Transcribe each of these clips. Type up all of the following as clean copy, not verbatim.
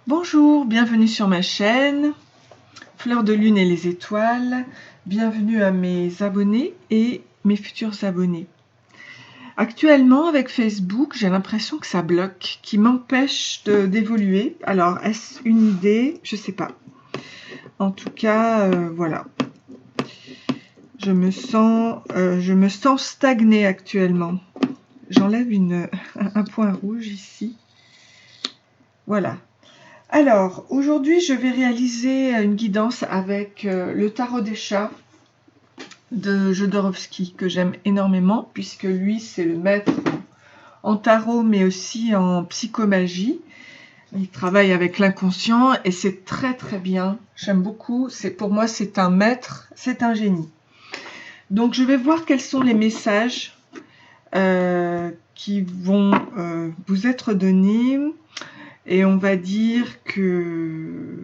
Bonjour, bienvenue sur ma chaîne Fleur de Lune et les étoiles. Bienvenue à mes abonnés et mes futurs abonnés. Actuellement, avec Facebook, j'ai l'impression que ça bloque, qui m'empêche d'évoluer. Alors, est-ce une idée? Je sais pas. En tout cas, voilà. Je me sens stagnée actuellement. J'enlève un point rouge ici. Voilà. Alors, aujourd'hui, je vais réaliser une guidance avec le tarot des chats de Jodorowsky, que j'aime énormément, puisque lui, c'est le maître en tarot, mais aussi en psychomagie. Il travaille avec l'inconscient et c'est très très bien. J'aime beaucoup. Pour moi, c'est un maître, c'est un génie. Donc, je vais voir quels sont les messages qui vont vous être donnés. Et on va dire qu'on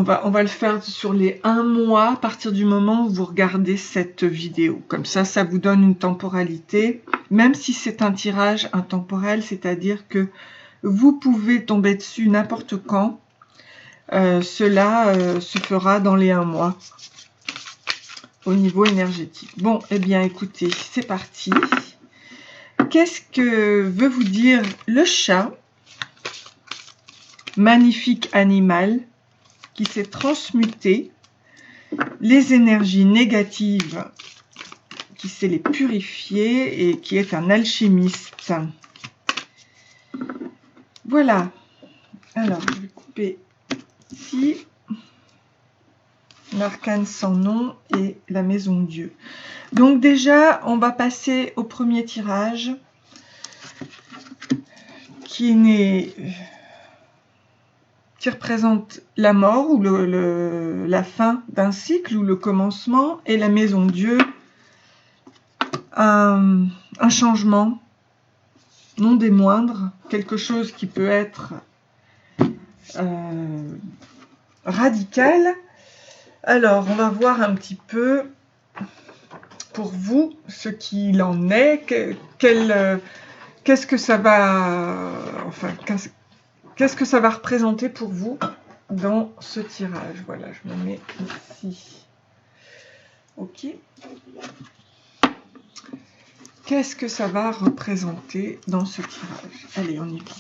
va le faire sur les 1 mois à partir du moment où vous regardez cette vidéo. Comme ça, ça vous donne une temporalité, même si c'est un tirage intemporel, c'est-à-dire que vous pouvez tomber dessus n'importe quand. Cela se fera dans les 1 mois au niveau énergétique. Bon, eh bien, écoutez, c'est parti. Qu'est-ce que veut vous dire le chat? Magnifique animal qui s'est transmuté, les énergies négatives qui sait les purifier et qui est un alchimiste. Voilà. Alors, je vais couper ici l'arcane sans nom et la maison de Dieu. Donc déjà, on va passer au premier tirage qui représente la mort ou la fin d'un cycle ou le commencement, et la maison de Dieu, un changement, non des moindres, quelque chose qui peut être radical. Alors, on va voir un petit peu pour vous ce qu'il en est, qu'est-ce que ça va, qu'est-ce que ça va représenter pour vous dans ce tirage. Voilà, je me mets ici. Ok. Qu'est-ce que ça va représenter dans ce tirage? Allez, on y va.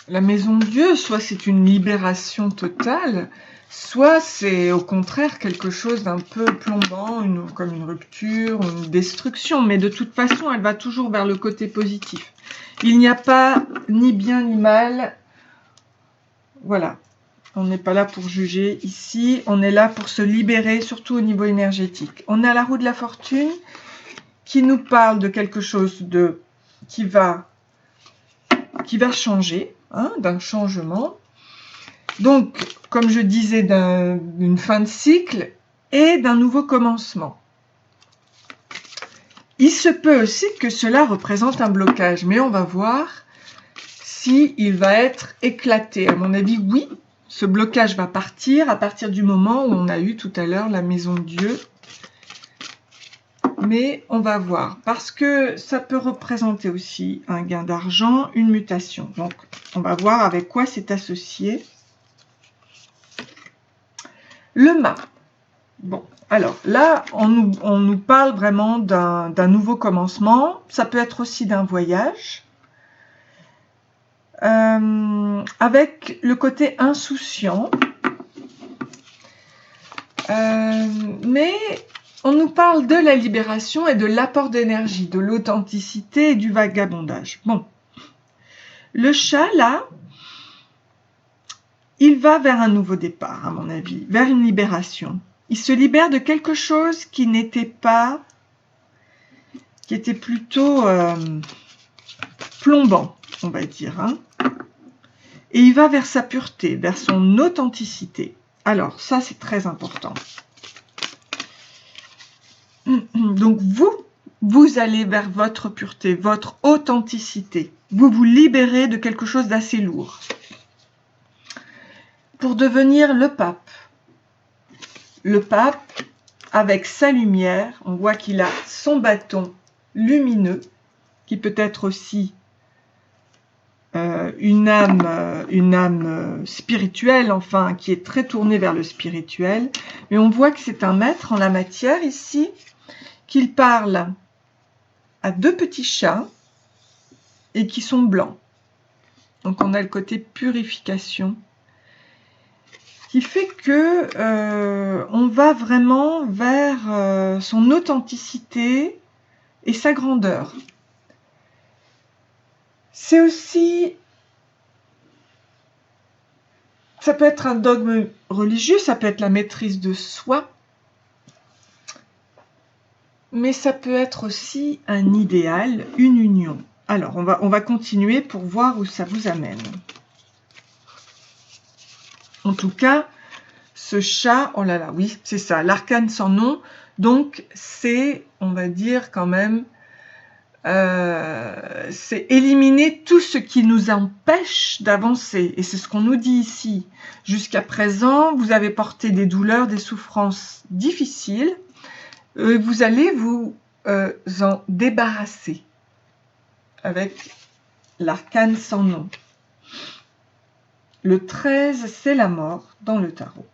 La maison de Dieu, soit c'est une libération totale, soit c'est au contraire quelque chose d'un peu plombant, comme une rupture, une destruction, mais de toute façon, elle va toujours vers le côté positif. Il n'y a pas ni bien ni mal. Voilà, on n'est pas là pour juger ici, on est là pour se libérer, surtout au niveau énergétique. On a la roue de la fortune qui nous parle de quelque chose qui va changer, hein, d'un changement. Donc, comme je disais, d'une fin de cycle et d'un nouveau commencement. Il se peut aussi que cela représente un blocage, mais on va voir s'il va être éclaté. À mon avis, oui, ce blocage va partir à partir du moment où on a eu tout à l'heure la maison de Dieu. Mais on va voir, parce que ça peut représenter aussi un gain d'argent, une mutation. Donc, on va voir avec quoi c'est associé. Le mât. Bon, alors là, on nous parle vraiment d'un nouveau commencement. Ça peut être aussi d'un voyage. Avec le côté insouciant. Mais on nous parle de la libération et de l'apport d'énergie, de l'authenticité et du vagabondage. Bon, le chat, là, il va vers un nouveau départ, à mon avis, vers une libération. Il se libère de quelque chose qui était plutôt plombant, on va dire. Hein. Et il va vers sa pureté, vers son authenticité. Alors, ça, c'est très important. Donc, vous allez vers votre pureté, votre authenticité. Vous vous libérez de quelque chose d'assez lourd. Pour devenir le pape. Le pape, avec sa lumière. On voit qu'il a son bâton lumineux, qui peut être aussi une âme spirituelle, enfin, qui est très tournée vers le spirituel. Mais on voit que c'est un maître en la matière ici, qu'il parle à 2 petits chats et qui sont blancs. Donc on a le côté purification, qui fait que on va vraiment vers son authenticité et sa grandeur. C'est aussi, ça peut être un dogme religieux, ça peut être la maîtrise de soi, mais ça peut être aussi un idéal, une union. Alors, on va continuer pour voir où ça vous amène. En tout cas, ce chat, oh là là, oui, c'est ça, l'arcane sans nom. Donc, c'est, on va dire quand même, c'est éliminer tout ce qui nous empêche d'avancer. Et c'est ce qu'on nous dit ici. Jusqu'à présent, vous avez porté des douleurs, des souffrances difficiles. Vous allez vous en débarrasser avec l'arcane sans nom. Le 13, c'est la mort dans le tarot.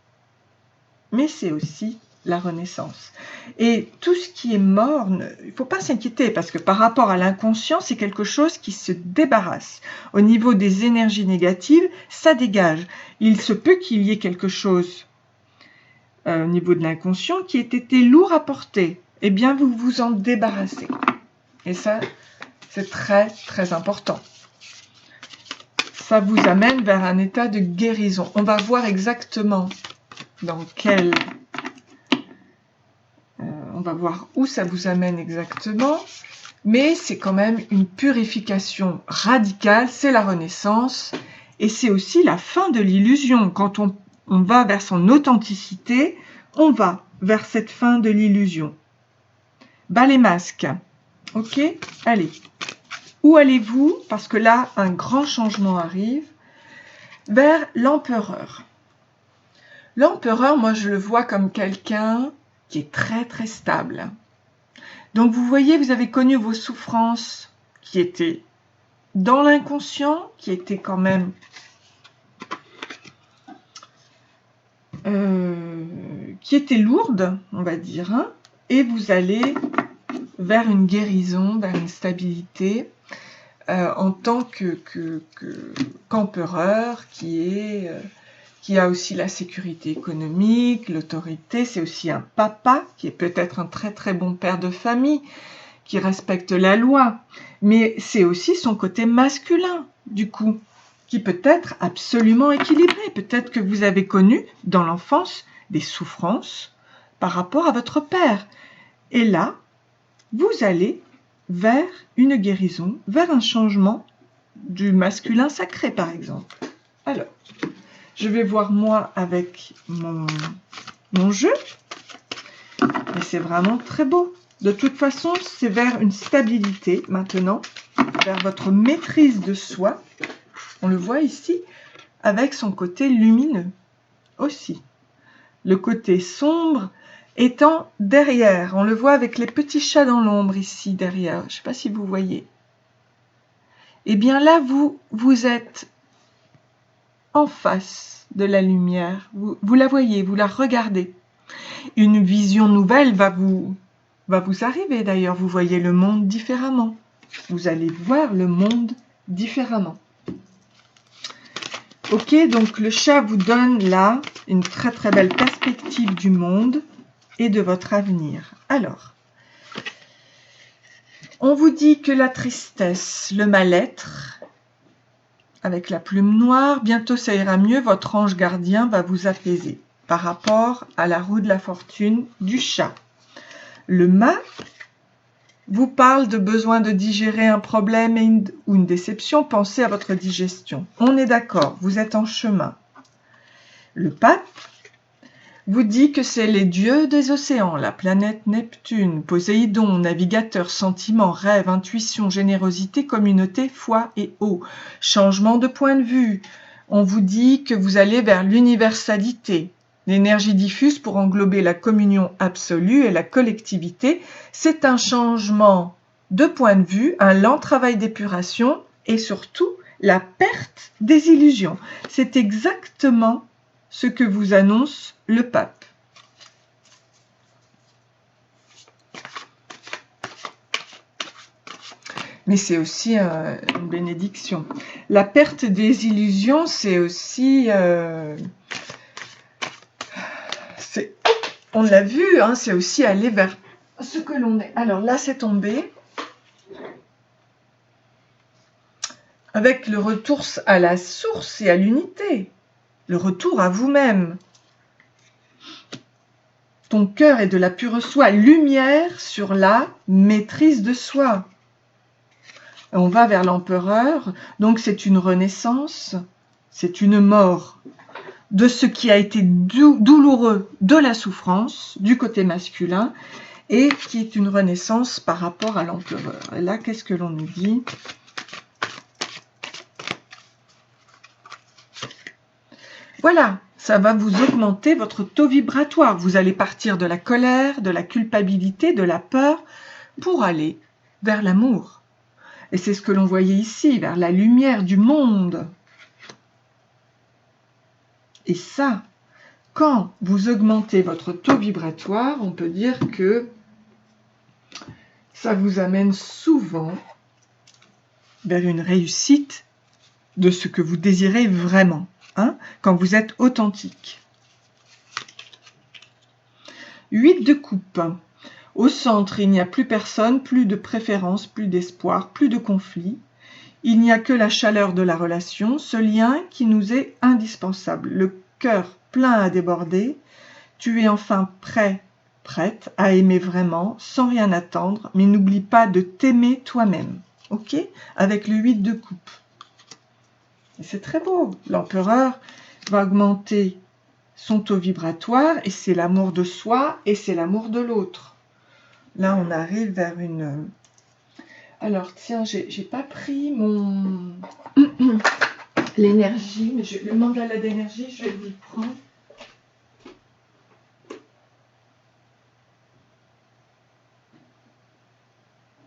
Mais c'est aussi la renaissance. Et tout ce qui est mort, il ne faut pas s'inquiéter, parce que par rapport à l'inconscient, c'est quelque chose qui se débarrasse. Au niveau des énergies négatives, ça dégage. Il se peut qu'il y ait quelque chose au niveau de l'inconscient qui ait été lourd à porter. Eh bien, vous vous en débarrassez. Et ça, c'est très, très important. Ça vous amène vers un état de guérison. On va voir exactement dans quel... on va voir où ça vous amène exactement. Mais c'est quand même une purification radicale. C'est la renaissance. Et c'est aussi la fin de l'illusion. Quand on va vers son authenticité, on va vers cette fin de l'illusion. Bas les masques. Ok, allez. Où allez-vous? Parce que là, un grand changement arrive. Vers l'empereur. L'empereur, moi, je le vois comme quelqu'un qui est très, très stable. Donc, vous voyez, vous avez connu vos souffrances qui étaient dans l'inconscient, qui étaient quand même qui étaient lourdes, on va dire, hein, et vous allez vers une guérison, vers une stabilité, en tant qu'empereur qui a aussi la sécurité économique, l'autorité. C'est aussi un papa qui est peut-être un très très bon père de famille, qui respecte la loi, mais c'est aussi son côté masculin, du coup, qui peut être absolument équilibré. Peut-être que vous avez connu dans l'enfance des souffrances par rapport à votre père. Et là, vous allez vers une guérison, vers un changement du masculin sacré, par exemple. Alors, je vais voir moi avec mon jeu. Et c'est vraiment très beau. De toute façon, c'est vers une stabilité maintenant, vers votre maîtrise de soi. On le voit ici, avec son côté lumineux aussi. Le côté sombre étant derrière. On le voit avec les petits chats dans l'ombre ici, derrière. Je ne sais pas si vous voyez. Eh bien là, vous êtes en face de la lumière. Vous la voyez, vous la regardez. Une vision nouvelle va vous arriver d'ailleurs. Vous voyez le monde différemment. Vous allez voir le monde différemment. Ok, donc le chat vous donne là une très très belle perspective du monde et de votre avenir. Alors, on vous dit que la tristesse, le mal-être, avec la plume noire, bientôt ça ira mieux, votre ange gardien va vous apaiser par rapport à la roue de la fortune du chat. Le mât vous parle de besoin de digérer un problème ou une déception, pensez à votre digestion. On est d'accord, vous êtes en chemin. Le pape vous dit que c'est les dieux des océans, la planète Neptune, Poséidon, navigateur, sentiment, rêve, intuition, générosité, communauté, foi et eau. Changement de point de vue. On vous dit que vous allez vers l'universalité. L'énergie diffuse pour englober la communion absolue et la collectivité. C'est un changement de point de vue, un lent travail d'épuration et surtout la perte des illusions. C'est exactement ce que vous annonce le pape. Mais c'est aussi une bénédiction. La perte des illusions, c'est aussi... on l'a vu, hein, c'est aussi aller vers ce que l'on est. Alors là, c'est tombé. Avec le retour à la source et à l'unité. Le retour à vous-même. Ton cœur est de la pure soie. Lumière sur la maîtrise de soi. On va vers l'empereur. Donc c'est une renaissance. C'est une mort de ce qui a été douloureux, de la souffrance, du côté masculin, et qui est une renaissance par rapport à l'empereur. Et là, qu'est-ce que l'on nous dit ? Voilà, ça va vous augmenter votre taux vibratoire. Vous allez partir de la colère, de la culpabilité, de la peur, pour aller vers l'amour. Et c'est ce que l'on voyait ici, vers la lumière du monde. Et ça, quand vous augmentez votre taux vibratoire, on peut dire que ça vous amène souvent vers une réussite de ce que vous désirez vraiment, hein, quand vous êtes authentique. 8 de coupe. Au centre, il n'y a plus personne, plus de préférence, plus d'espoir, plus de conflit. Il n'y a que la chaleur de la relation, ce lien qui nous est indispensable. Le cœur plein à déborder, tu es enfin prêt, prête à aimer vraiment, sans rien attendre, mais n'oublie pas de t'aimer toi-même. Ok ? Avec le 8 de coupe. Et c'est très beau. L'empereur va augmenter son taux vibratoire, et c'est l'amour de soi, et c'est l'amour de l'autre. Là, on arrive vers une... Alors, tiens, j'ai pas pris mon... l'énergie, mais le mandala d'énergie, je vais vous le prendre.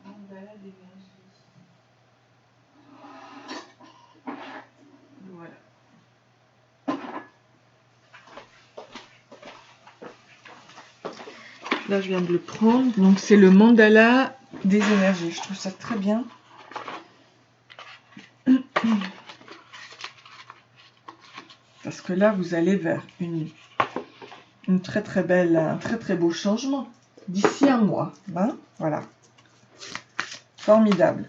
Mandala d'énergie. Voilà. Là, je viens de le prendre. Donc, c'est le mandala des énergies. Je trouve ça très bien. Parce que là, vous allez vers une très très belle, un très très beau changement. D'ici un mois. Hein, voilà. Formidable.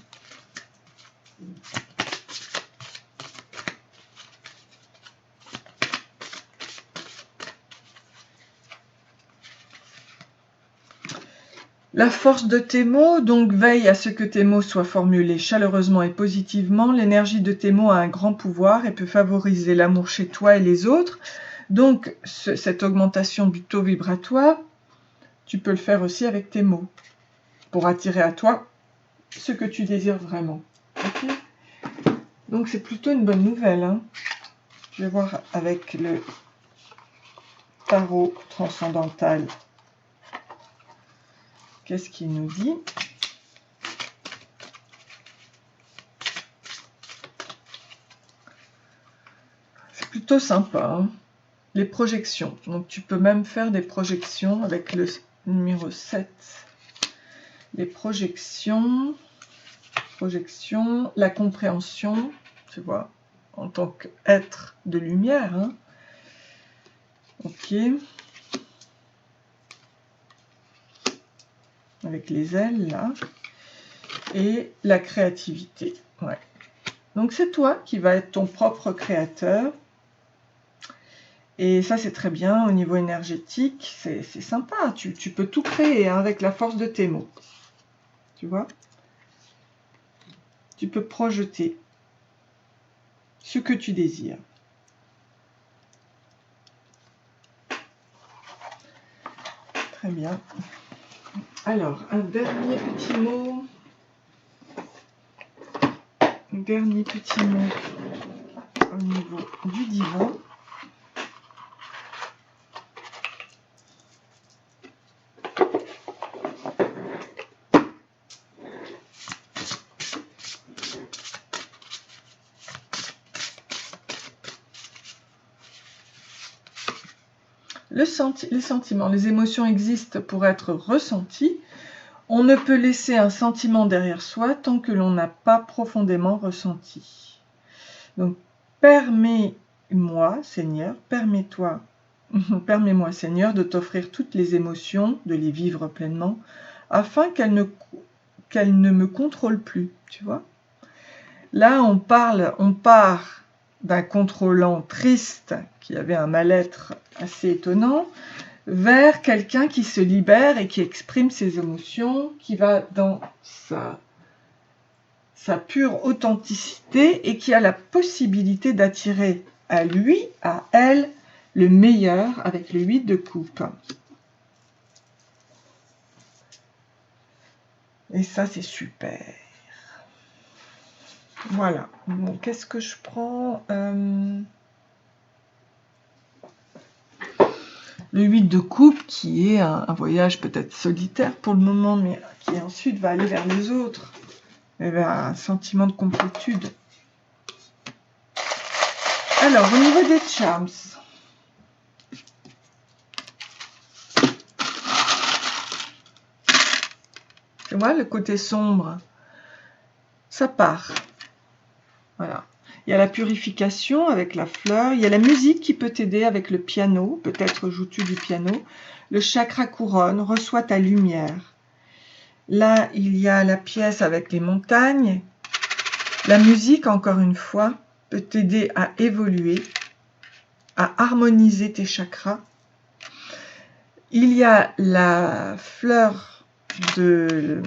La force de tes mots, donc veille à ce que tes mots soient formulés chaleureusement et positivement. L'énergie de tes mots a un grand pouvoir et peut favoriser l'amour chez toi et les autres. Donc, cette augmentation du taux vibratoire, tu peux le faire aussi avec tes mots, pour attirer à toi ce que tu désires vraiment. Okay ? Donc, c'est plutôt une bonne nouvelle. Hein. Je vais voir avec le tarot transcendantal. Qu'est-ce qu'il nous dit ? C'est plutôt sympa. Hein, les projections. Donc, tu peux même faire des projections avec le numéro 7. Les projections, la compréhension, tu vois, en tant qu'être de lumière. Hein. Ok. Avec les ailes, là. Et la créativité. Ouais. Donc, c'est toi qui vas être ton propre créateur. Et ça, c'est très bien. Au niveau énergétique, c'est sympa. Tu peux tout créer hein, avec la force de tes mots. Tu vois ? Tu peux projeter ce que tu désires. Très bien. Alors, un dernier petit mot. Un dernier petit mot au niveau du divan. les sentiments, les émotions existent pour être ressenties. On ne peut laisser un sentiment derrière soi tant que l'on n'a pas profondément ressenti. Donc, permets-moi, Seigneur, permets-moi, Seigneur, de t'offrir toutes les émotions, de les vivre pleinement, afin qu'elles ne me contrôlent plus, tu vois. Là, on part d'un contrôlant triste, qui avait un mal-être assez étonnant, vers quelqu'un qui se libère et qui exprime ses émotions, qui va dans sa pure authenticité et qui a la possibilité d'attirer à lui, à elle, le meilleur avec le 8 de coupe. Et ça, c'est super. Voilà. Bon, qu'est-ce que je prends Le 8 de coupe, qui est un voyage peut-être solitaire pour le moment, mais qui ensuite va aller vers les autres, et vers un sentiment de complétude. Alors, au niveau des charms, tu vois, le côté sombre, ça part. Voilà. Il y a la purification avec la fleur. Il y a la musique qui peut t'aider avec le piano. Peut-être joues-tu du piano. Le chakra couronne, reçois ta lumière. Là, il y a la pièce avec les montagnes. La musique, encore une fois, peut t'aider à évoluer, à harmoniser tes chakras. Il y a la fleur de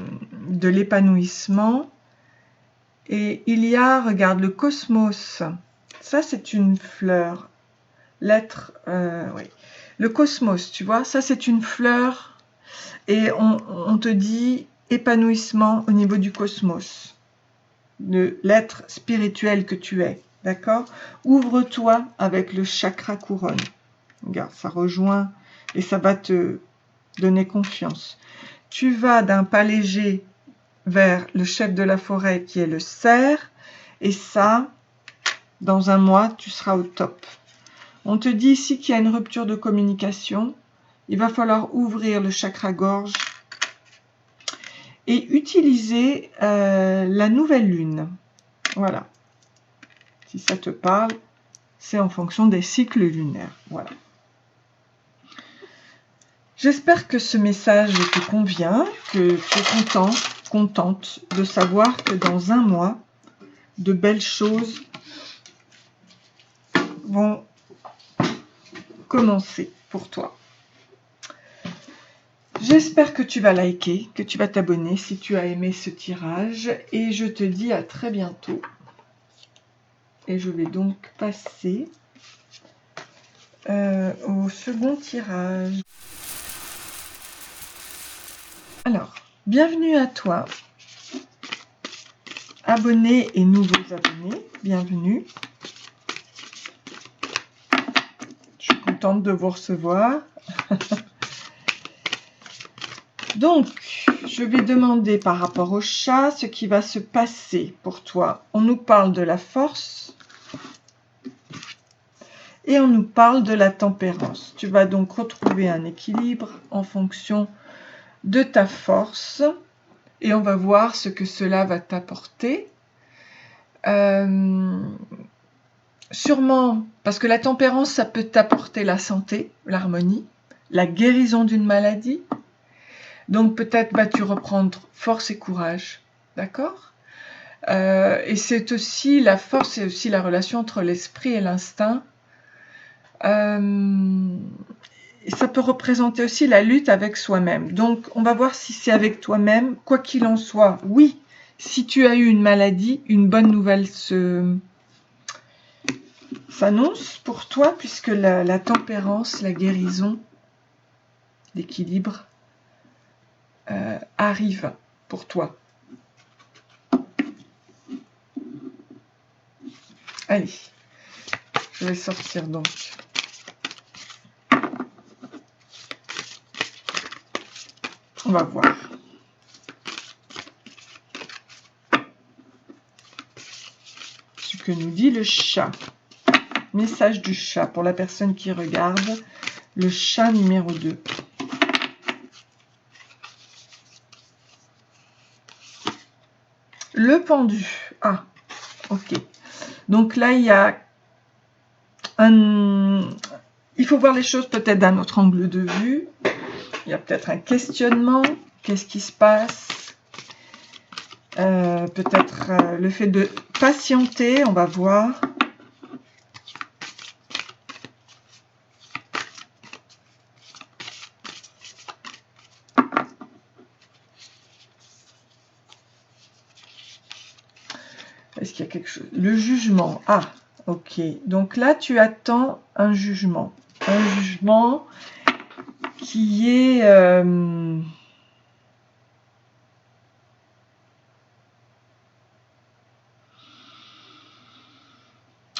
l'épanouissement. Et il y a, regarde, le cosmos. Ça, c'est une fleur. L'être, oui. Le cosmos, tu vois, ça, c'est une fleur. Et on te dit épanouissement au niveau du cosmos. De l'être spirituel que tu es. D'accord? Ouvre-toi avec le chakra couronne. Regarde, ça rejoint et ça va te donner confiance. Tu vas d'un pas léger vers le chef de la forêt qui est le cerf, et ça, dans un mois, tu seras au top. On te dit ici qu'il y a une rupture de communication, il va falloir ouvrir le chakra-gorge et utiliser la nouvelle lune. Voilà. Si ça te parle, c'est en fonction des cycles lunaires. Voilà. J'espère que ce message te convient, que tu es contente de savoir que dans un mois, de belles choses vont commencer pour toi. J'espère que tu vas liker, que tu vas t'abonner si tu as aimé ce tirage, et je te dis à très bientôt. Et je vais donc passer au second tirage. Alors, bienvenue à toi, abonnés et nouveaux abonnés, bienvenue. Je suis contente de vous recevoir. Donc, je vais demander par rapport au chat ce qui va se passer pour toi. On nous parle de la force et on nous parle de la tempérance. Tu vas donc retrouver un équilibre en fonction de ta force et on va voir ce que cela va t'apporter. Sûrement, parce que la tempérance, ça peut t'apporter la santé, l'harmonie, la guérison d'une maladie. Donc peut-être vas-tu reprendre force et courage, d'accord? Et c'est aussi la force, c'est aussi la relation entre l'esprit et l'instinct. Ça peut représenter aussi la lutte avec soi-même. Donc on va voir si c'est avec toi-même, quoi qu'il en soit. Oui, si tu as eu une maladie, une bonne nouvelle s'annonce pour toi, puisque la tempérance, la guérison, l'équilibre arrive pour toi. Allez, je vais sortir donc. On va voir. Ce que nous dit le chat. Message du chat pour la personne qui regarde. Le chat numéro 2. Le pendu. Ah, ok. Donc là, il y a un... Il faut voir les choses peut-être d'un autre angle de vue. Il y a peut-être un questionnement. Qu'est-ce qui se passe? Peut-être le fait de patienter, on va voir. Est-ce qu'il y a quelque chose? Le jugement. Ah, ok. Donc là, tu attends un jugement. Un jugement qui est...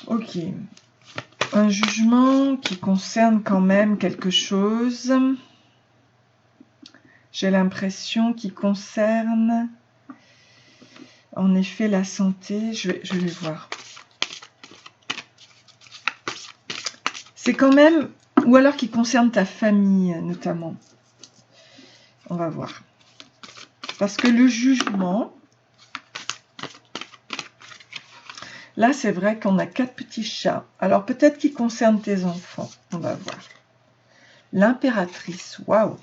ok. Un jugement qui concerne quand même quelque chose. J'ai l'impression qu'il concerne en effet la santé. Je vais voir. C'est quand même... Ou alors qui concerne ta famille notamment. On va voir. Parce que le jugement... Là, c'est vrai qu'on a 4 petits chats. Alors, peut-être qu'il concerne tes enfants. On va voir. L'impératrice. Waouh!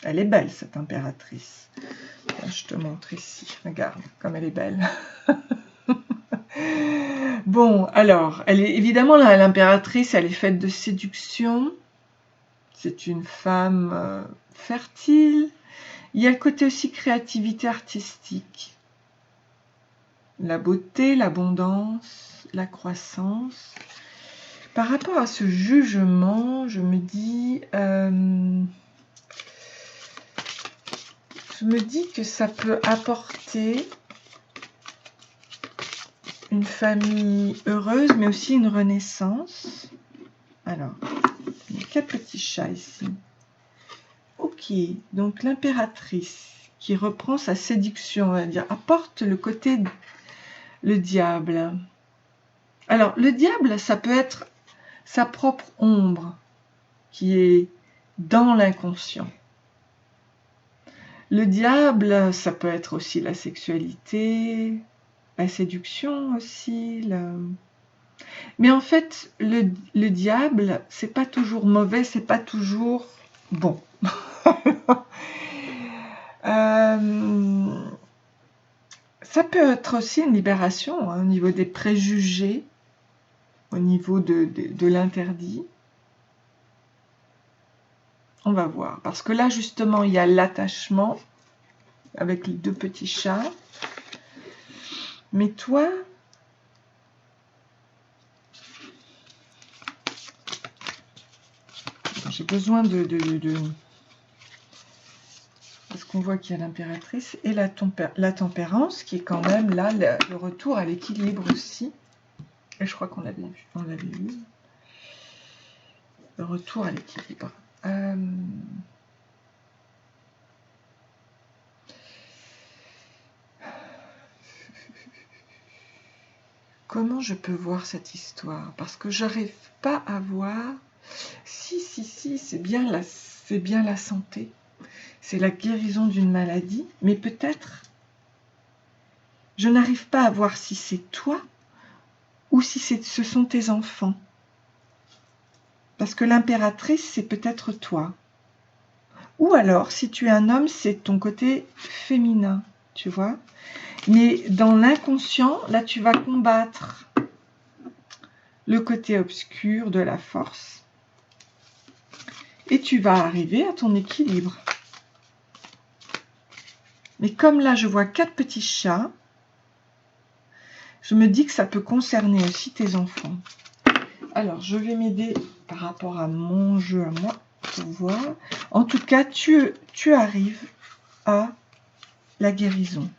Elle est belle, cette impératrice. Je te montre ici. Regarde, comme elle est belle. Bon, alors, elle est évidemment, l'impératrice, elle est faite de séduction. C'est une femme fertile. Il y a le côté aussi créativité artistique. La beauté, l'abondance, la croissance. Par rapport à ce jugement, je me dis que ça peut apporter une famille heureuse, mais aussi une renaissance. Alors, il y a 4 petits chats ici. Ok, donc l'impératrice qui reprend sa séduction, on va dire, apporte le côté... Le diable. Alors, le diable, ça peut être sa propre ombre qui est dans l'inconscient. Le diable, ça peut être aussi la sexualité, la séduction aussi. Mais en fait, le diable, c'est pas toujours mauvais, c'est pas toujours bon. Ça peut être aussi une libération au niveau des préjugés, au niveau de l'interdit. On va voir. Parce que là, justement, il y a l'attachement avec les 2 petits chats. Mais toi, j'ai besoin de... Parce qu'on voit qu'il y a l'impératrice et la tempérance, qui est quand même là, le retour à l'équilibre aussi. Et je crois qu'on l'avait vu. On l'avait vu. Le retour à l'équilibre. Comment je peux voir cette histoire? Parce que j'arrive pas à voir... Si, c'est bien la santé. C'est la guérison d'une maladie. Mais peut-être, je n'arrive pas à voir si c'est toi ou si ce sont tes enfants. Parce que l'impératrice, c'est peut-être toi. Ou alors, si tu es un homme, c'est ton côté féminin, tu vois. Mais dans l'inconscient, là, tu vas combattre le côté obscur de la force. Et tu vas arriver à ton équilibre. Mais comme là, je vois 4 petits chats, je me dis que ça peut concerner aussi tes enfants. Alors, je vais m'aider par rapport à mon jeu à moi, pour voir. En tout cas, tu arrives à la guérison.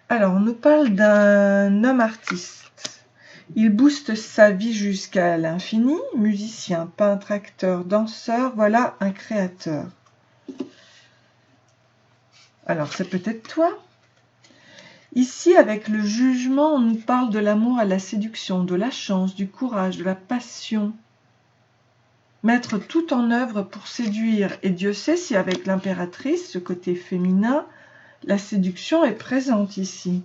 Alors, on nous parle d'un homme artiste. Il booste sa vie jusqu'à l'infini. Musicien, peintre, acteur, danseur, voilà un créateur. Alors, c'est peut-être toi. Ici, avec le jugement, on nous parle de l'amour à la séduction, de la chance, du courage, de la passion. mettre tout en œuvre pour séduire. Et Dieu sait si avec l'impératrice, ce côté féminin, la séduction est présente ici.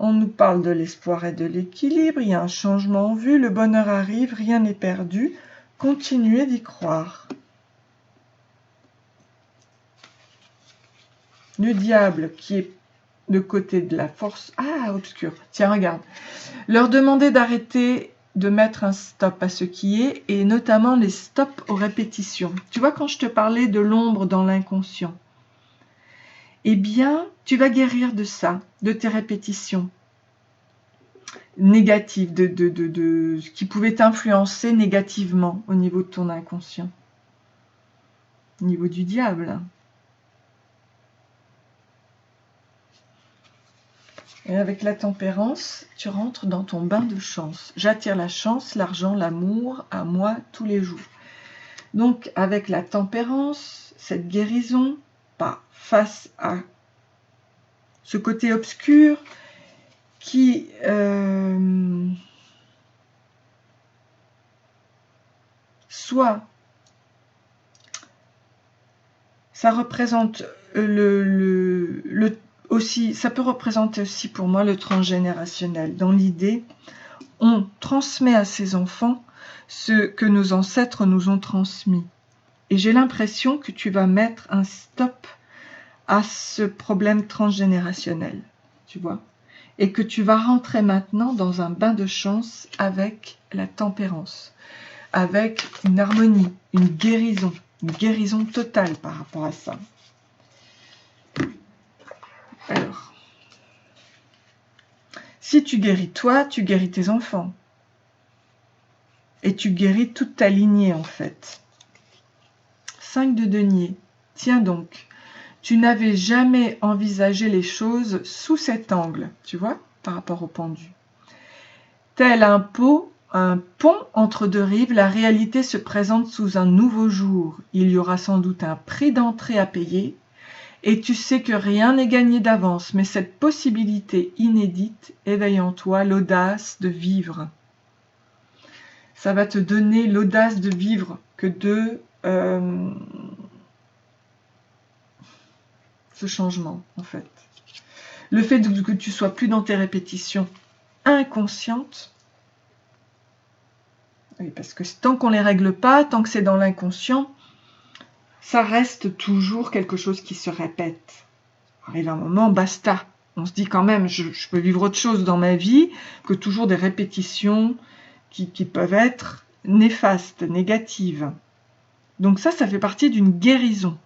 On nous parle de l'espoir et de l'équilibre, il y a un changement en vue, le bonheur arrive, rien n'est perdu, continuez d'y croire. Le diable qui est de côté de la force obscure. Tiens, regarde. Leur demander d'arrêter de mettre un stop à ce qui est, et notamment les stops aux répétitions. Tu vois, quand je te parlais de l'ombre dans l'inconscient, eh bien, tu vas guérir de ça, de tes répétitions négatives, de ce qui pouvait t'influencer négativement au niveau de ton inconscient, au niveau du diable. Et avec la tempérance, tu rentres dans ton bain de chance. J'attire la chance, l'argent, l'amour à moi tous les jours. Donc, avec la tempérance, cette guérison, face à ce côté obscur qui soit ça représente aussi, ça peut représenter aussi pour moi le transgénérationnel. Dans l'idée, on transmet à ses enfants ce que nos ancêtres nous ont transmis. Et j'ai l'impression que tu vas mettre un stop à ce problème transgénérationnel, tu vois, et que tu vas rentrer maintenant dans un bain de chance avec la tempérance, avec une harmonie, une guérison totale par rapport à ça. Alors, si tu guéris toi, tu guéris tes enfants. Et tu guéris toute ta lignée en fait. 5 de denier. Tiens donc, tu n'avais jamais envisagé les choses sous cet angle, tu vois, par rapport au pendu. Tel un pont entre deux rives, la réalité se présente sous un nouveau jour. Il y aura sans doute un prix d'entrée à payer. Et tu sais que rien n'est gagné d'avance, mais cette possibilité inédite éveille en toi l'audace de vivre. Ça va te donner l'audace de vivre que de ce changement, en fait. Le fait que tu sois plus dans tes répétitions inconscientes, oui, parce que tant qu'on ne les règle pas, tant que c'est dans l'inconscient, ça reste toujours quelque chose qui se répète. Arrive un moment, basta. On se dit quand même, je peux vivre autre chose dans ma vie que toujours des répétitions qui peuvent être néfastes, négatives. Donc ça fait partie d'une guérison.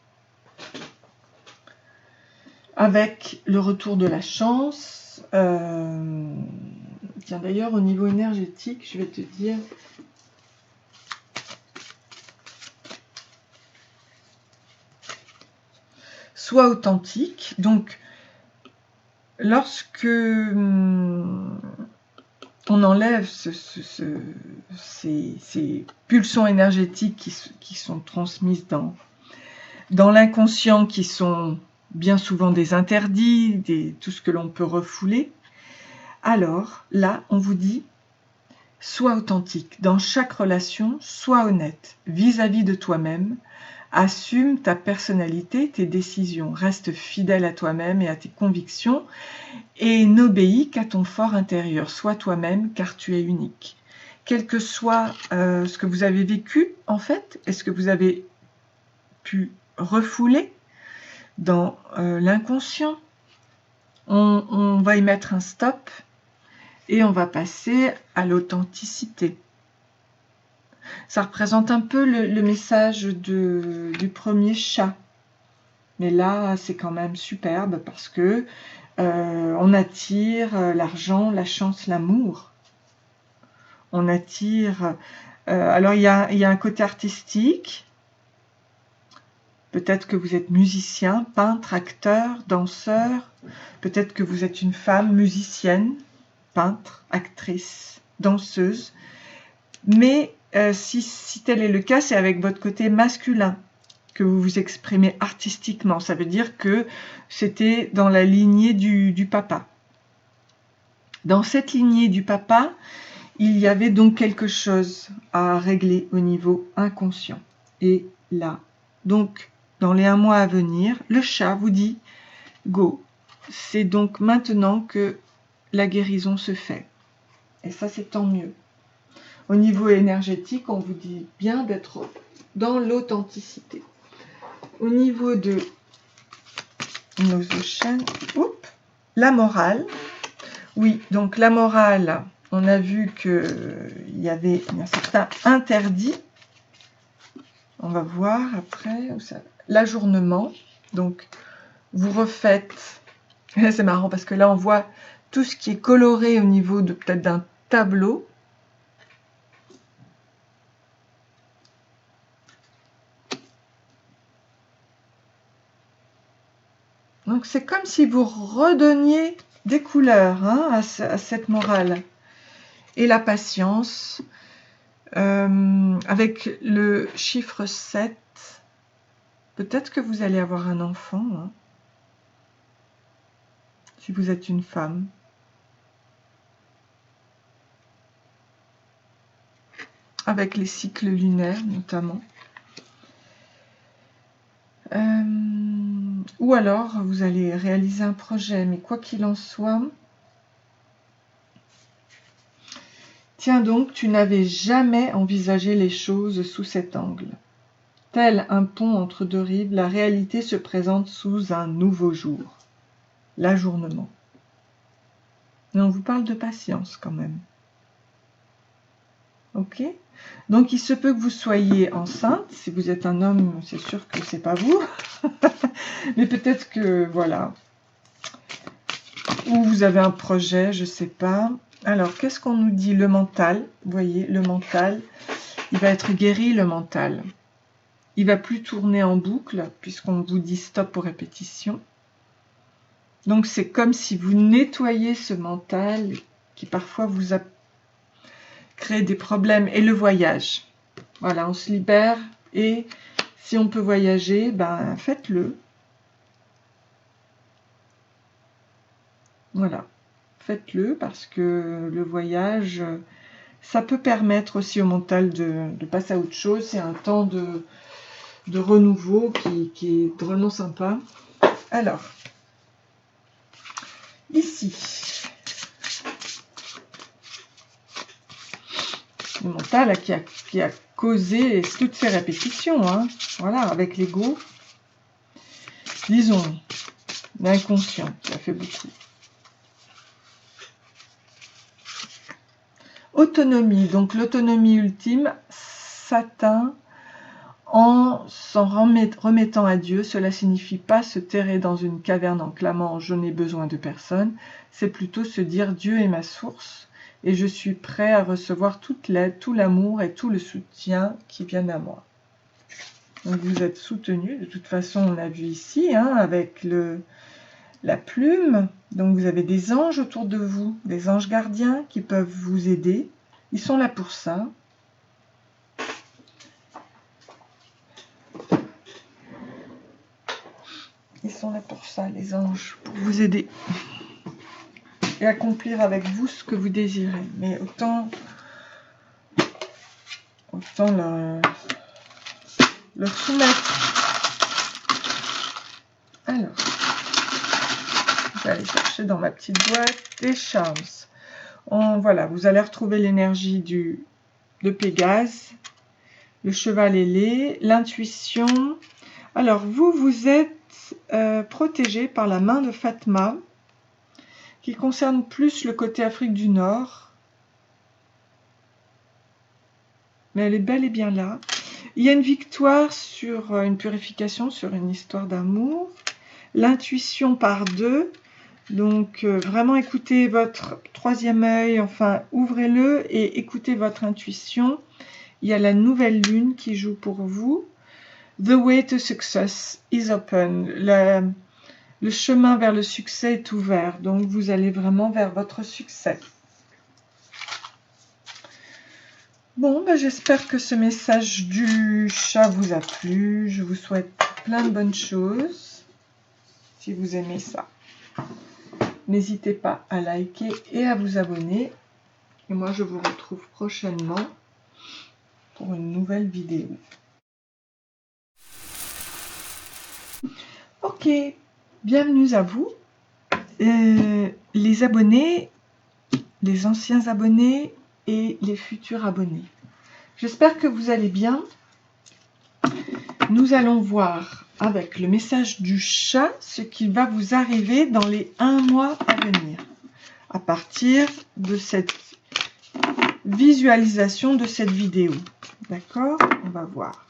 Avec le retour de la chance, tiens d'ailleurs au niveau énergétique, je vais te dire... Sois authentique. Donc, lorsque on enlève ces pulsions énergétiques qui sont transmises dans l'inconscient, qui sont bien souvent des interdits, tout ce que l'on peut refouler, alors là, on vous dit, sois authentique. Dans chaque relation, sois honnête vis-à-vis de toi-même. Assume ta personnalité, tes décisions, reste fidèle à toi-même et à tes convictions et n'obéis qu'à ton fort intérieur. Sois toi-même car tu es unique. Quel que soit ce que vous avez vécu, en fait, est-ce que vous avez pu refouler dans l'inconscient, on va y mettre un stop et on va passer à l'authenticité. Ça représente un peu le message du premier chat. Mais là, c'est quand même superbe parce que on attire l'argent, la chance, l'amour. On attire... alors, il y a un côté artistique. Peut-être que vous êtes musicien, peintre, acteur, danseur. Peut-être que vous êtes une femme musicienne, peintre, actrice, danseuse. Mais... si tel est le cas, c'est avec votre côté masculin que vous vous exprimez artistiquement. Ça veut dire que c'était dans la lignée du papa. Dans cette lignée du papa, il y avait donc quelque chose à régler au niveau inconscient. Et là, donc, dans les 1 mois à venir, le chat vous dit « Go ». C'est donc maintenant que la guérison se fait. Et ça, c'est tant mieux. Au niveau énergétique, on vous dit bien d'être dans l'authenticité. Au niveau de nos chaînes, la morale. Oui, donc la morale, on a vu qu'il y avait un certain interdit. On va voir après. L'ajournement. Donc, vous refaites. C'est marrant parce que là, on voit tout ce qui est coloré au niveau de peut-être d'un tableau. Donc, c'est comme si vous redonniez des couleurs à cette morale. Et la patience, avec le chiffre 7, peut-être que vous allez avoir un enfant, si vous êtes une femme. Avec les cycles lunaires notamment. Ou alors vous allez réaliser un projet, mais quoi qu'il en soit, tiens donc, tu n'avais jamais envisagé les choses sous cet angle. Tel un pont entre 2 rives, la réalité se présente sous un nouveau jour, l'ajournement. Et on vous parle de patience quand même. Ok ? Donc il se peut que vous soyez enceinte. Si vous êtes un homme, c'est sûr que c'est pas vous. Mais peut-être que, voilà. Ou vous avez un projet, je sais pas. Alors, qu'est-ce qu'on nous dit? Le mental, vous voyez, le mental, il va être guéri, le mental. Il va plus tourner en boucle, puisqu'on vous dit stop aux répétitions. Donc, c'est comme si vous nettoyez ce mental qui parfois vous a créé des problèmes. Et le voyage. Voilà, on se libère et si on peut voyager, ben faites-le. Voilà, faites-le parce que le voyage, ça peut permettre aussi au mental de passer à autre chose. C'est un temps de renouveau qui est drôlement sympa. Alors, ici, le mental qui a causé toutes ces répétitions, voilà, avec l'ego. Disons, l'inconscient qui a fait beaucoup. Autonomie, donc l'autonomie ultime s'atteint en s'en remettant à Dieu. Cela signifie pas se terrer dans une caverne en clamant « je n'ai besoin de personne », c'est plutôt se dire « Dieu est ma source et je suis prêt à recevoir toute l'aide, tout l'amour et tout le soutien qui viennent à moi ». Donc vous êtes soutenu, de toute façon on a vu ici, avec la plume. Donc vous avez des anges autour de vous, des anges gardiens qui peuvent vous aider. Ils sont là pour ça. Ils sont là pour ça, les anges, pour vous aider et accomplir avec vous ce que vous désirez. Mais autant leur soumettre. Alors, je vais aller chercher dans ma petite boîte des charms. Voilà, vous allez retrouver l'énergie de Pégase, le cheval ailé, l'intuition. Alors, vous êtes protégé par la main de Fatma, qui concerne plus le côté Afrique du Nord. Mais elle est bel et bien là. Il y a une victoire sur une purification, sur une histoire d'amour. L'intuition par 2. Donc, vraiment écoutez votre 3e œil, enfin, ouvrez-le et écoutez votre intuition. Il y a la nouvelle lune qui joue pour vous. The way to success is open. Le chemin vers le succès est ouvert. Donc, vous allez vraiment vers votre succès. Bon, j'espère que ce message du chat vous a plu. Je vous souhaite plein de bonnes choses. Si vous aimez ça. N'hésitez pas à liker et à vous abonner. Et moi, je vous retrouve prochainement pour une nouvelle vidéo. Ok, bienvenue à vous, les abonnés, les anciens abonnés et les futurs abonnés. J'espère que vous allez bien. Nous allons voir avec le message du chat ce qui va vous arriver dans les 1 mois à venir, à partir de cette visualisation de cette vidéo. D'accord? On va voir.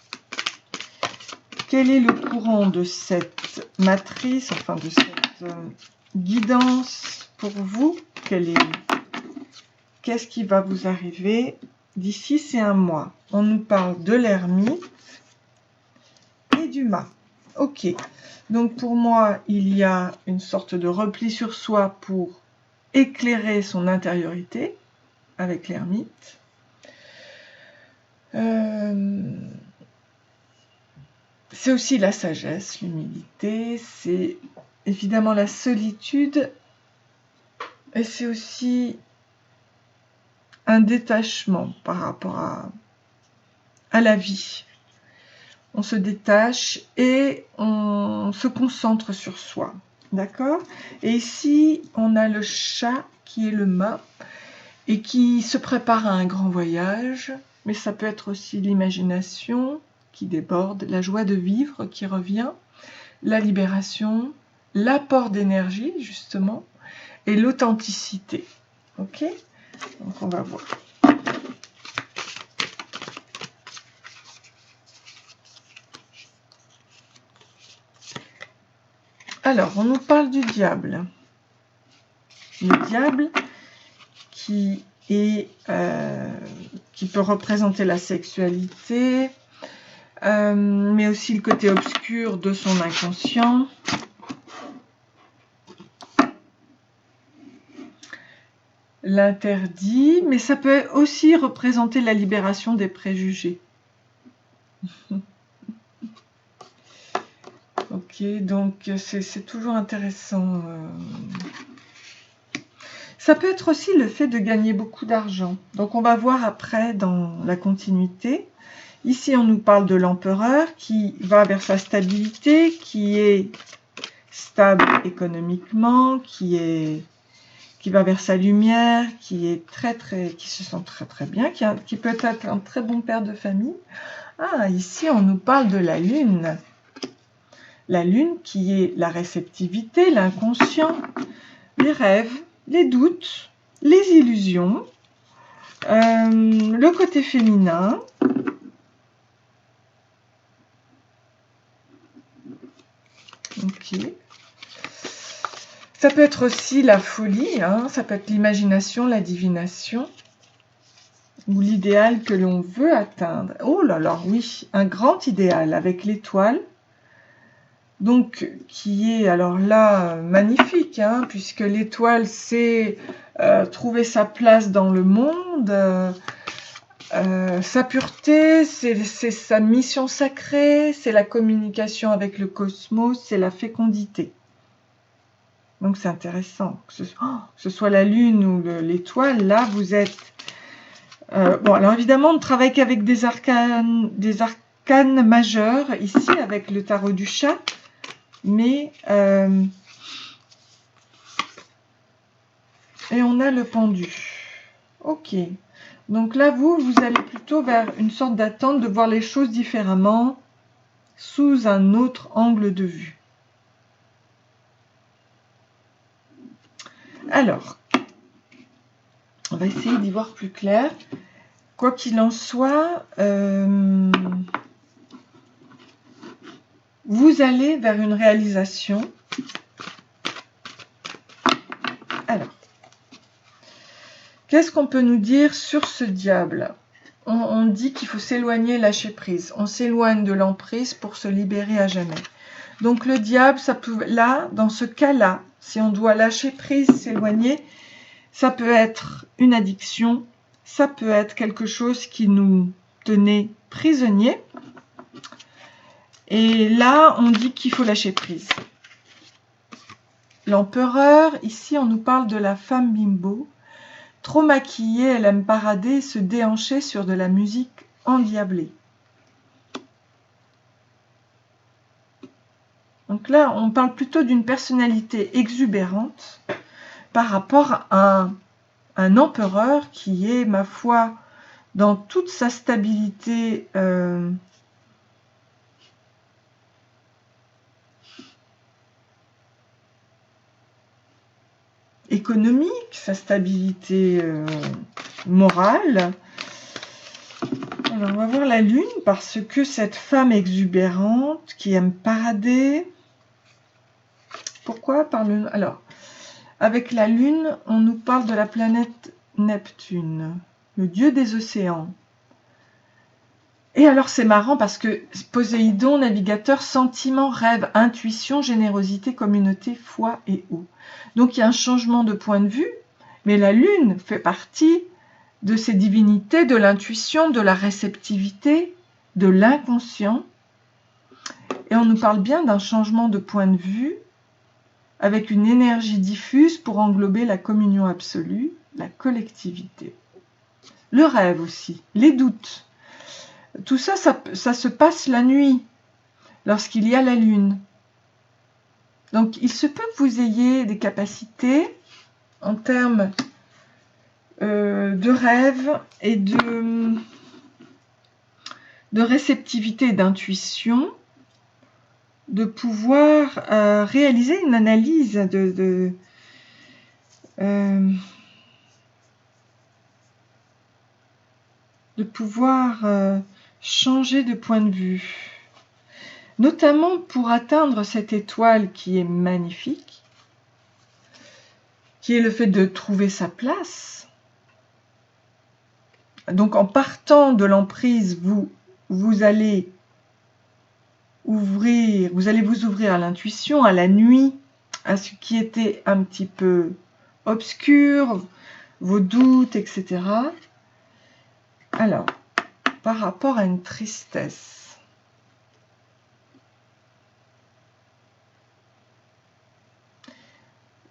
Quel est le courant de cette matrice, enfin de cette guidance pour vous? Qu'est-ce qui va vous arriver d'ici ces 1 mois? On nous parle de l'ermite et du mât. Ok. Donc pour moi, il y a une sorte de repli sur soi pour éclairer son intériorité avec l'ermite. C'est aussi la sagesse, l'humilité, c'est évidemment la solitude et c'est aussi un détachement par rapport à la vie. On se détache et on se concentre sur soi. D'accord? Et ici, on a le chat qui est le mât et qui se prépare à un grand voyage, mais ça peut être aussi l'imagination qui déborde, la joie de vivre qui revient, la libération, l'apport d'énergie justement, et l'authenticité. Ok? Donc on va voir. Alors, on nous parle du diable. Le diable qui peut représenter la sexualité, mais aussi le côté obscur de son inconscient. L'interdit, mais ça peut aussi représenter la libération des préjugés. Ok, donc c'est toujours intéressant. Ça peut être aussi le fait de gagner beaucoup d'argent. Donc on va voir après dans la continuité. Ici, on nous parle de l'empereur qui va vers sa stabilité, qui est stable économiquement, qui va vers sa lumière, qui se sent très bien, qui peut être un très bon père de famille. Ah, ici, on nous parle de la lune. La lune qui est la réceptivité, l'inconscient, les rêves, les doutes, les illusions, le côté féminin. Ok. Ça peut être aussi la folie, hein, ça peut être l'imagination, la divination, ou l'idéal que l'on veut atteindre. Oh là là, oui, un grand idéal avec l'étoile. Donc, qui est alors là magnifique, hein, puisque l'étoile, c'est trouver sa place dans le monde, sa pureté, c'est sa mission sacrée, c'est la communication avec le cosmos, c'est la fécondité. Donc, c'est intéressant. Que ce soit la lune ou l'étoile, là, vous êtes... bon, alors évidemment, on ne travaille qu'avec des arcanes majeurs, ici, avec le tarot du chat. Mais et on a le pendu. Ok. Donc là, vous allez plutôt vers une sorte d'attente de voir les choses différemment, sous un autre angle de vue. Alors, on va essayer d'y voir plus clair. Quoi qu'il en soit, vous allez vers une réalisation. Alors, qu'est-ce qu'on peut nous dire sur ce diable? On dit qu'il faut s'éloigner, lâcher prise. On s'éloigne de l'emprise pour se libérer à jamais. Donc le diable, ça peut, là, dans ce cas-là, si on doit lâcher prise, s'éloigner, ça peut être une addiction, ça peut être quelque chose qui nous tenait prisonniers. Et là, on dit qu'il faut lâcher prise. L'empereur, ici, on nous parle de la femme bimbo, Trop maquillée, elle aime parader et se déhancher sur de la musique endiablée. Donc là, on parle plutôt d'une personnalité exubérante par rapport à un empereur qui est, ma foi, dans toute sa stabilité économique, sa stabilité morale. Alors, on va voir la lune, parce que cette femme exubérante qui aime parader... Pourquoi parle... Alors, avec la lune, on nous parle de la planète Neptune, le dieu des océans. Et alors, c'est marrant parce que Poséidon, navigateur, sentiment, rêve, intuition, générosité, communauté, foi et eau. Donc, il y a un changement de point de vue, mais la lune fait partie de ces divinités, de l'intuition, de la réceptivité, de l'inconscient. Et on nous parle bien d'un changement de point de vue avec une énergie diffuse pour englober la communion absolue, la collectivité. Le rêve aussi, les doutes. Tout ça, ça se passe la nuit, lorsqu'il y a la lune. Donc, il se peut que vous ayez des capacités en termes de rêve et de réceptivité et d'intuition, de pouvoir réaliser une analyse, de pouvoir changer de point de vue, notamment pour atteindre cette étoile qui est magnifique, qui est le fait de trouver sa place. Donc en partant de l'emprise, vous allez vous ouvrir à l'intuition, à la nuit, à ce qui était un petit peu obscur, vos doutes, etc. Alors, par rapport à une tristesse,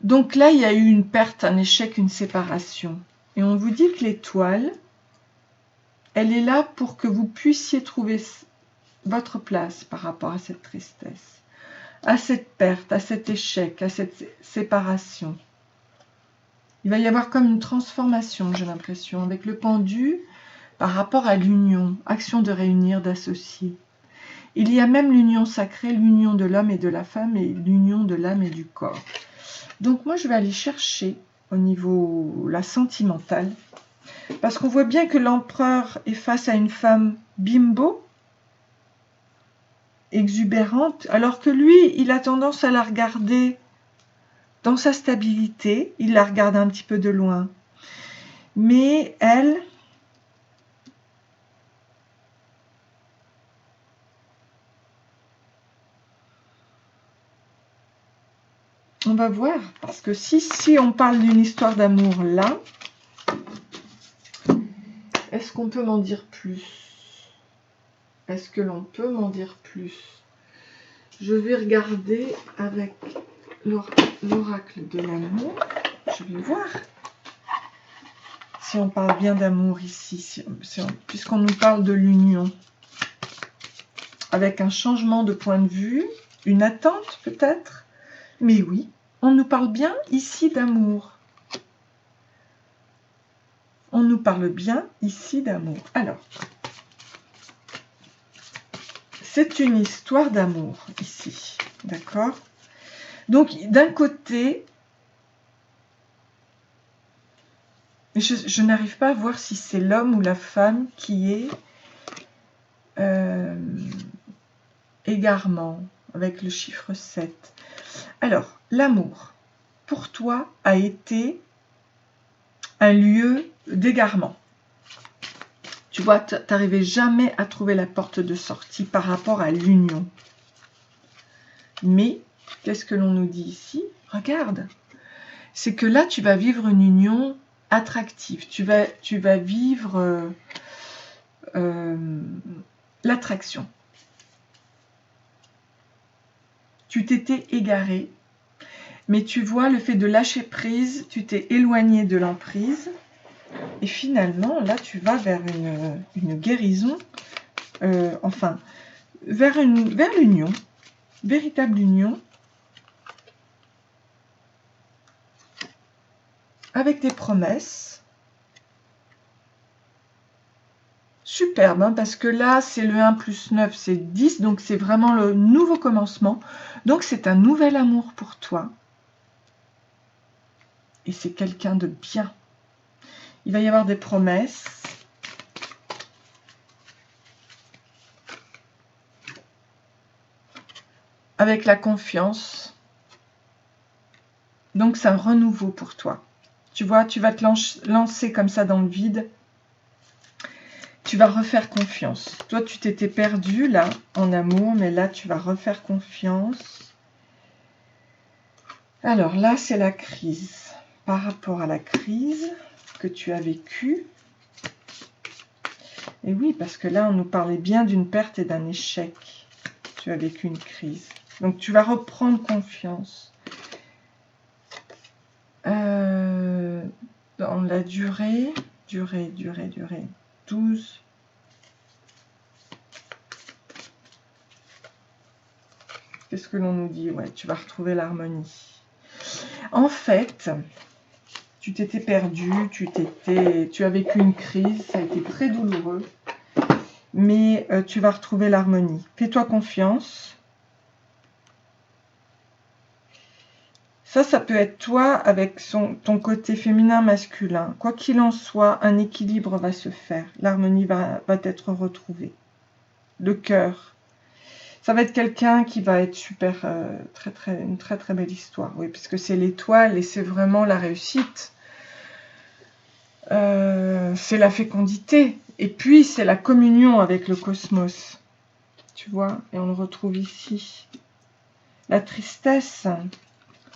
donc là, il y a eu une perte, un échec, une séparation. Et on vous dit que l'étoile, elle est là pour que vous puissiez trouver votre place par rapport à cette tristesse, à cette perte, à cet échec, à cette séparation. Il va y avoir comme une transformation, j'ai l'impression, avec le pendu par rapport à l'union, action de réunir, d'associer. Il y a même l'union sacrée, l'union de l'homme et de la femme et l'union de l'âme et du corps. Donc moi, je vais aller chercher au niveau la sentimentale, parce qu'on voit bien que l'empereur est face à une femme bimbo, exubérante, alors que lui, il a tendance à la regarder dans sa stabilité, il la regarde un petit peu de loin. Mais elle, on va voir, parce que si on parle d'une histoire d'amour là, est-ce qu'on peut m'en dire plus? Est-ce que l'on peut m'en dire plus? Je vais regarder avec l'oracle de l'amour. Je vais voir si on parle bien d'amour ici, puisqu'on nous parle de l'union. Avec un changement de point de vue, une attente peut-être, mais oui, on nous parle bien ici d'amour. On nous parle bien ici d'amour. Alors, c'est une histoire d'amour ici, d'accord? Donc, d'un côté, je n'arrive pas à voir si c'est l'homme ou la femme qui est égarement, avec le chiffre 7. Alors, l'amour, pour toi, a été un lieu d'égarement. Tu vois, tu n'arrivais jamais à trouver la porte de sortie par rapport à l'union. Mais, qu'est-ce que l'on nous dit ici? Regarde, c'est que là, tu vas vivre une union attractive. Tu vas vivre l'attraction. Tu t'étais égaré, mais tu vois, le fait de lâcher prise, tu t'es éloigné de l'emprise. Et finalement, là, tu vas vers une guérison, enfin, vers l'union, véritable union, avec des promesses. Superbe, hein, parce que là, c'est le 1 plus 9, c'est 10, donc c'est vraiment le nouveau commencement. Donc, c'est un nouvel amour pour toi. Et c'est quelqu'un de bien. Il va y avoir des promesses. Avec la confiance. Donc, c'est un renouveau pour toi. Tu vois, tu vas te lancer comme ça dans le vide. Tu vas refaire confiance. Toi, tu t'étais perdu là, en amour, mais là, tu vas refaire confiance. Alors là, c'est la crise. Par rapport à la crise que tu as vécue. Et oui, parce que là, on nous parlait bien d'une perte et d'un échec. Tu as vécu une crise. Donc, tu vas reprendre confiance. Dans la durée. 12. Qu'est-ce que l'on nous dit? Ouais, tu vas retrouver l'harmonie. En fait, tu t'étais perdu, tu as vécu une crise, ça a été très douloureux, mais tu vas retrouver l'harmonie. Fais-toi confiance. Ça peut être toi avec ton côté féminin, masculin. Quoi qu'il en soit, un équilibre va se faire. L'harmonie va être retrouvée. Le cœur. Ça va être quelqu'un qui va être super, une très très belle histoire. Oui, puisque c'est l'étoile et c'est vraiment la réussite. C'est la fécondité. Et puis, c'est la communion avec le cosmos. Tu vois, et on le retrouve ici. La tristesse,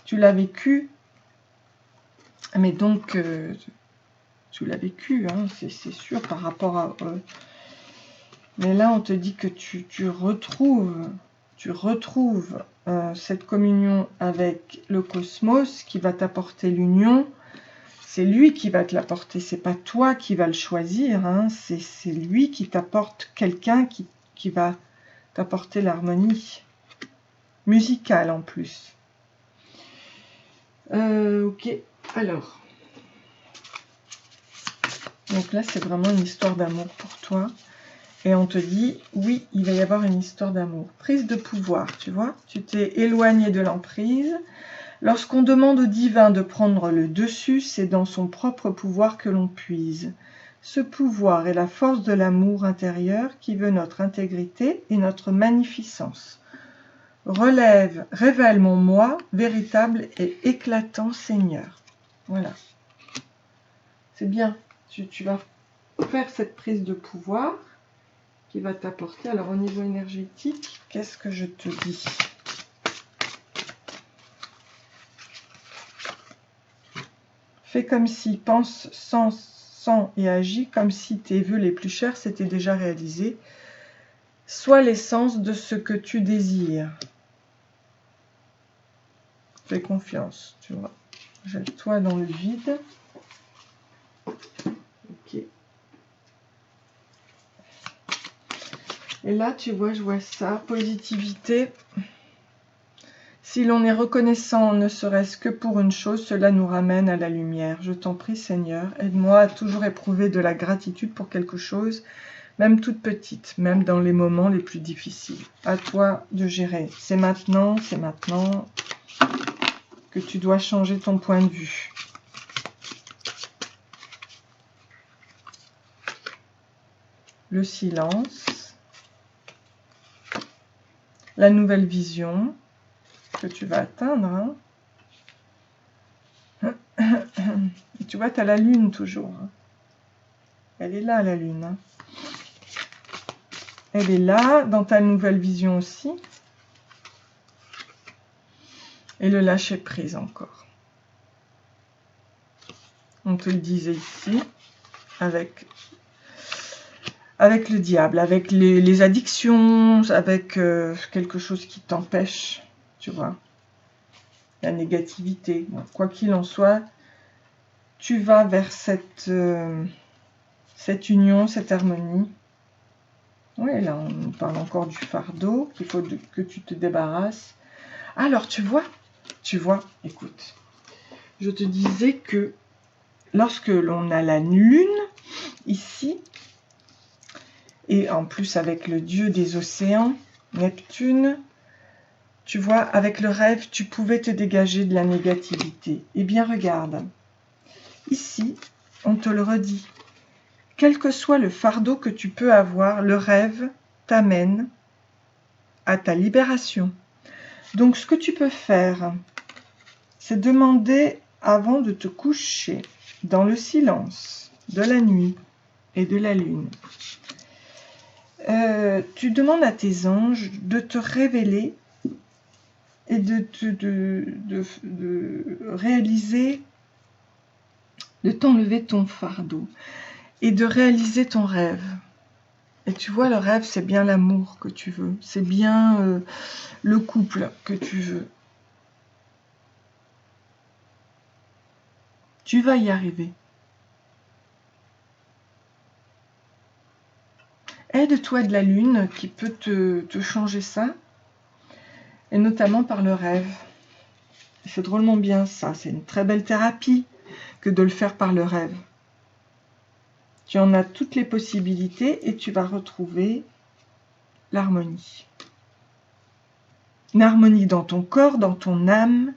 tu l'as vécue. Mais donc, tu l'as vécu, hein, c'est sûr, par rapport à... mais là, on te dit que tu retrouves cette communion avec le cosmos qui va t'apporter l'union. C'est lui qui va te l'apporter, c'est pas toi qui vas le choisir, hein, c'est lui qui t'apporte quelqu'un qui va t'apporter l'harmonie musicale en plus. Ok, alors... Donc là, c'est vraiment une histoire d'amour pour toi. Et on te dit, oui, il va y avoir une histoire d'amour. Prise de pouvoir, tu vois. Tu t'es éloigné de l'emprise. Lorsqu'on demande au divin de prendre le dessus, c'est dans son propre pouvoir que l'on puise. Ce pouvoir est la force de l'amour intérieur qui veut notre intégrité et notre magnificence. Révèle mon moi, véritable et éclatant Seigneur. Voilà. C'est bien. Tu vas faire cette prise de pouvoir qui va t'apporter. Alors au niveau énergétique, qu'est-ce que je te dis? Fais comme si, pense, sens et agis comme si tes vœux les plus chers s'étaient déjà réalisés. Sois l'essence de ce que tu désires. Fais confiance, tu vois. Jette-toi dans le vide. Ok. Et là, tu vois, je vois ça, positivité. Si l'on est reconnaissant, ne serait-ce que pour une chose, cela nous ramène à la lumière. Je t'en prie, Seigneur, aide-moi à toujours éprouver de la gratitude pour quelque chose, même toute petite, même dans les moments les plus difficiles. À toi de gérer. C'est maintenant que tu dois changer ton point de vue. Le silence. La nouvelle vision que tu vas atteindre. Hein. Et tu vois, tu as la lune toujours. Elle est là, la lune. Hein. Elle est là, dans ta nouvelle vision aussi. Et le lâcher prise encore. On te le disait ici, avec le diable, avec les addictions, avec quelque chose qui t'empêche, tu vois, la négativité. Bon, quoi qu'il en soit, tu vas vers cette union, cette harmonie. Oui, là, on parle encore du fardeau, qu'il faut que tu te débarrasses. Alors, tu vois, écoute, je te disais que lorsque l'on a la lune, ici, et en plus avec le dieu des océans, Neptune, tu vois, avec le rêve, tu pouvais te dégager de la négativité. Eh bien, regarde, ici, on te le redit. Quel que soit le fardeau que tu peux avoir, le rêve t'amène à ta libération. Donc, ce que tu peux faire, c'est demander avant de te coucher, dans le silence de la nuit et de la lune, tu demandes à tes anges de te révéler et de réaliser, de t'enlever ton fardeau et de réaliser ton rêve. Et tu vois, le rêve, c'est bien l'amour que tu veux, c'est bien le couple que tu veux. Tu vas y arriver. Aide-toi de la lune qui peut te changer ça, et notamment par le rêve. C'est drôlement bien ça, c'est une très belle thérapie que de le faire par le rêve. Tu en as toutes les possibilités et tu vas retrouver l'harmonie. Une harmonie dans ton corps, dans ton âme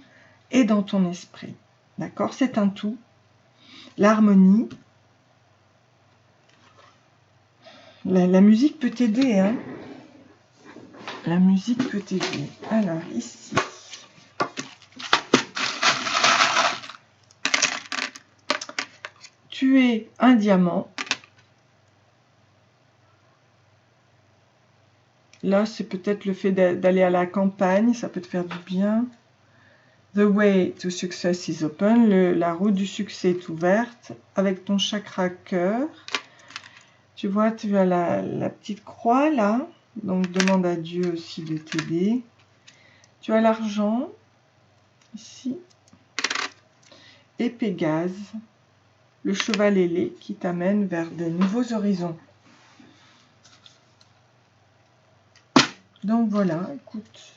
et dans ton esprit. D'accord? C'est un tout. L'harmonie. La musique peut t'aider, hein? La musique peut t'aider. Alors, ici. Tu es un diamant. Là, c'est peut-être le fait d'aller à la campagne, ça peut te faire du bien. The way to success is open, la route du succès est ouverte avec ton chakra cœur. Tu vois, tu as la petite croix là, donc demande à Dieu aussi de t'aider. Tu as l'argent ici et Pégase, le cheval ailé qui t'amène vers de nouveaux horizons. Donc voilà, écoute,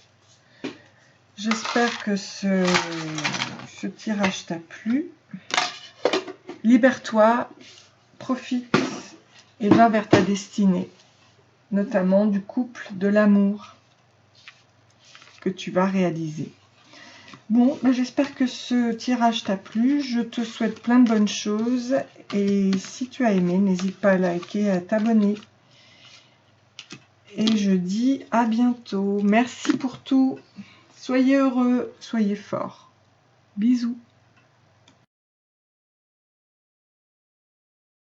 j'espère que ce tirage t'a plu. Libère-toi, profite et va vers ta destinée, notamment du couple, de l'amour que tu vas réaliser. Bon, j'espère que ce tirage t'a plu. Je te souhaite plein de bonnes choses. Et si tu as aimé, n'hésite pas à liker, à t'abonner. Et je dis à bientôt. Merci pour tout. Soyez heureux, soyez forts. Bisous.